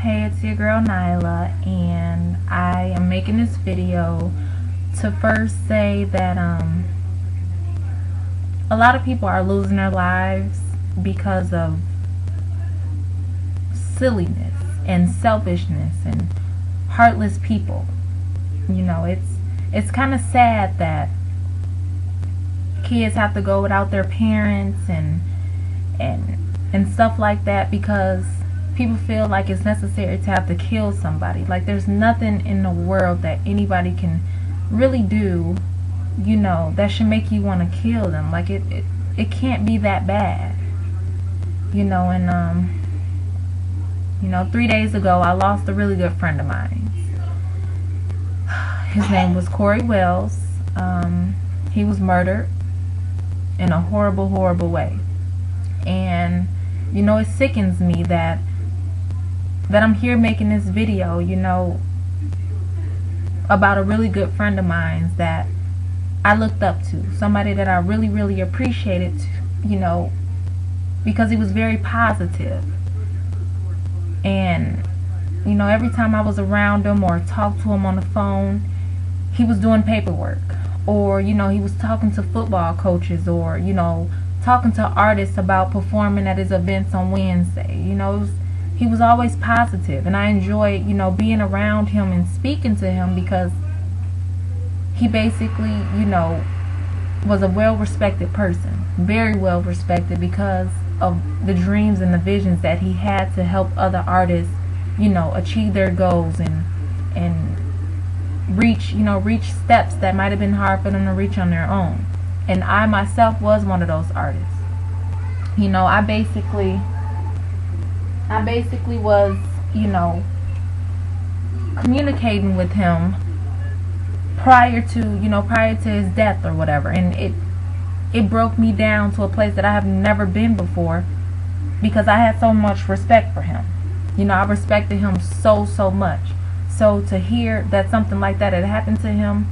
Hey, it's your girl Nyla, and I am making this video to first say that a lot of people are losing their lives because of silliness and selfishness and heartless people. You know, it's kind of sad that kids have to go without their parents and stuff like that because people feel like it's necessary to have to kill somebody. Like, there's nothing in the world that anybody can really do, you know, that should make you want to kill them. Like, it can't be that bad, you know. And you know, 3 days ago I lost a really good friend of mine. His name was Courtney Wells. He was murdered in a horrible way. And you know, it sickens me that I'm here making this video, you know, about a really good friend of mine that I looked up to, somebody that I really appreciated, you know, because he was very positive. And you know, every time I was around him or talked to him on the phone, he was doing paperwork, or you know, he was talking to football coaches, or you know, talking to artists about performing at his events on Wednesday. You know, he was always positive, and I enjoyed, you know, being around him and speaking to him because he basically, you know, was a well-respected person, very well-respected, because of the dreams and the visions that he had to help other artists, you know, achieve their goals and reach, you know, reach steps that might have been hard for them to reach on their own. And I myself was one of those artists. You know, I basically was, you know, communicating with him prior to his death or whatever, and it broke me down to a place that I have never been before, because I had so much respect for him. You know, I respected him so much. So to hear that something like that had happened to him,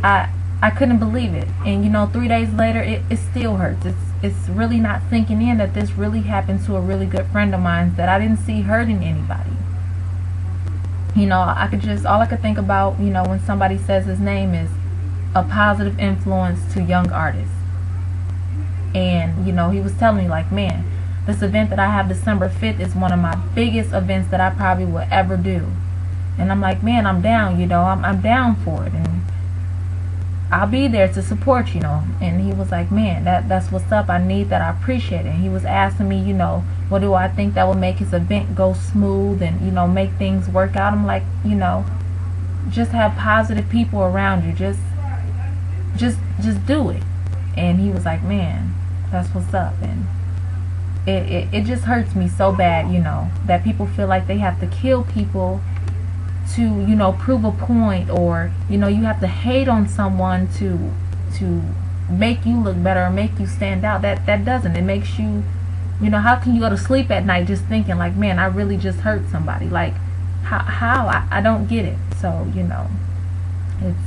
I couldn't believe it. And you know, 3 days later, it still hurts. It's really not sinking in that this really happened to a really good friend of mine that I didn't see hurting anybody. You know, all I could think about, you know, when somebody says his name is a positive influence to young artists. And you know, he was telling me, like, man, this event that I have December 5th is one of my biggest events that I probably will ever do. And I'm like, man, I'm down, you know, I'm down for it, and I'll be there to support, you know. And he was like, man, that's what's up. I need that. I appreciate it. And he was asking me, you know, what do I think that would make his event go smooth and, you know, make things work out. I'm like, you know, just have positive people around you. Just do it. And he was like, man, that's what's up. And it just hurts me so bad, you know, that people feel like they have to kill people to, you know, prove a point, or you know, you have to hate on someone to make you look better or make you stand out. That doesn't. It makes you, you know, how can you go to sleep at night just thinking like, man, I really just hurt somebody? Like, how? I don't get it. So, you know,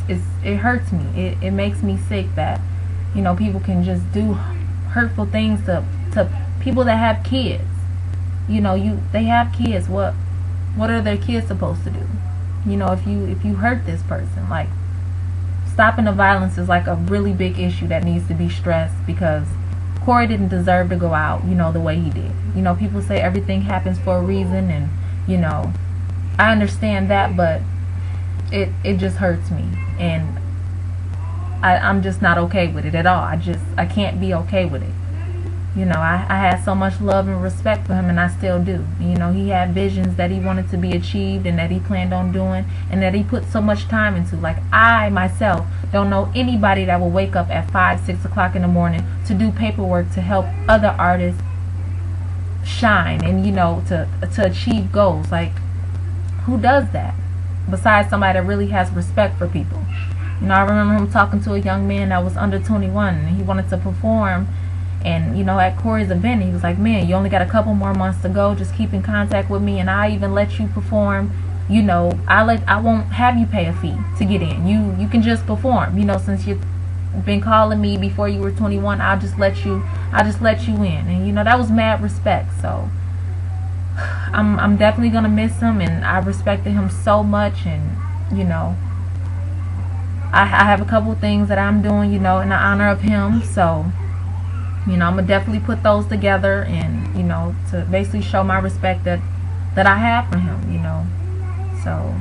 it hurts me. It makes me sick that, you know, people can just do hurtful things to people that have kids. You know, they have kids. What are their kids supposed to do? You know, if you hurt this person, like, stopping the violence is like a really big issue that needs to be stressed, because Cori didn't deserve to go out, you know, the way he did. You know, people say everything happens for a reason, and you know, I understand that, but it just hurts me, and I'm just not okay with it at all. I can't be okay with it. You know, I had so much love and respect for him, and I still do. You know, he had visions that he wanted to be achieved and that he planned on doing, and that he put so much time into. Like, I myself don't know anybody that will wake up at 5, 6 o'clock in the morning to do paperwork to help other artists shine and, you know, to achieve goals. Like, who does that besides somebody that really has respect for people? You know, I remember him talking to a young man that was under 21, and he wanted to perform. And you know, at Cori's event, he was like, man, you only got a couple more months to go. Just keep in contact with me, and I even let you perform. You know, I won't have you pay a fee to get in. You can just perform. You know, since you've been calling me before you were 21, I'll just let you in. And you know, that was mad respect. So I'm definitely gonna miss him, and I respected him so much. And you know, I have a couple things that I'm doing, you know, in the honor of him. So you know, I'm gonna definitely put those together, and you know, to basically show my respect that I have for him, you know. So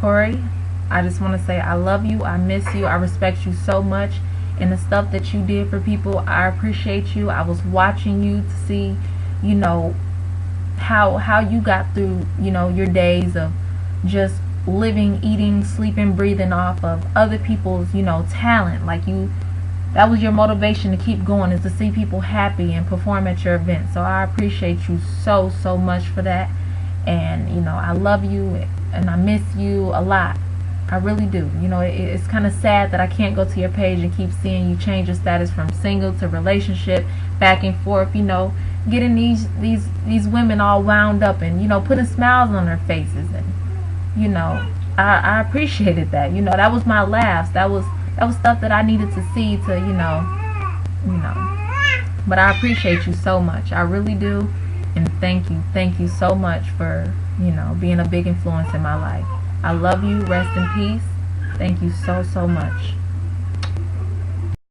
Cori, I just want to say I love you, I miss you, I respect you so much, and the stuff that you did for people, I appreciate you. I was watching you to see, you know, how you got through, you know, your days of just living, eating, sleeping, breathing off of other people's, you know, talent. Like you, that was your motivation to keep going, is to see people happy and perform at your event. So I appreciate you so much for that. And you know, I love you and I miss you a lot. I really do. You know, it's kind of sad that I can't go to your page and keep seeing you change your status from single to relationship, back and forth, you know, getting these women all wound up and, you know, putting smiles on their faces. And you know, I appreciated that. You know, that was my laughs. That was stuff that I needed to see to, you know. But I appreciate you so much. I really do. And thank you so much for, you know, being a big influence in my life. I love you. Rest in peace. Thank you so much.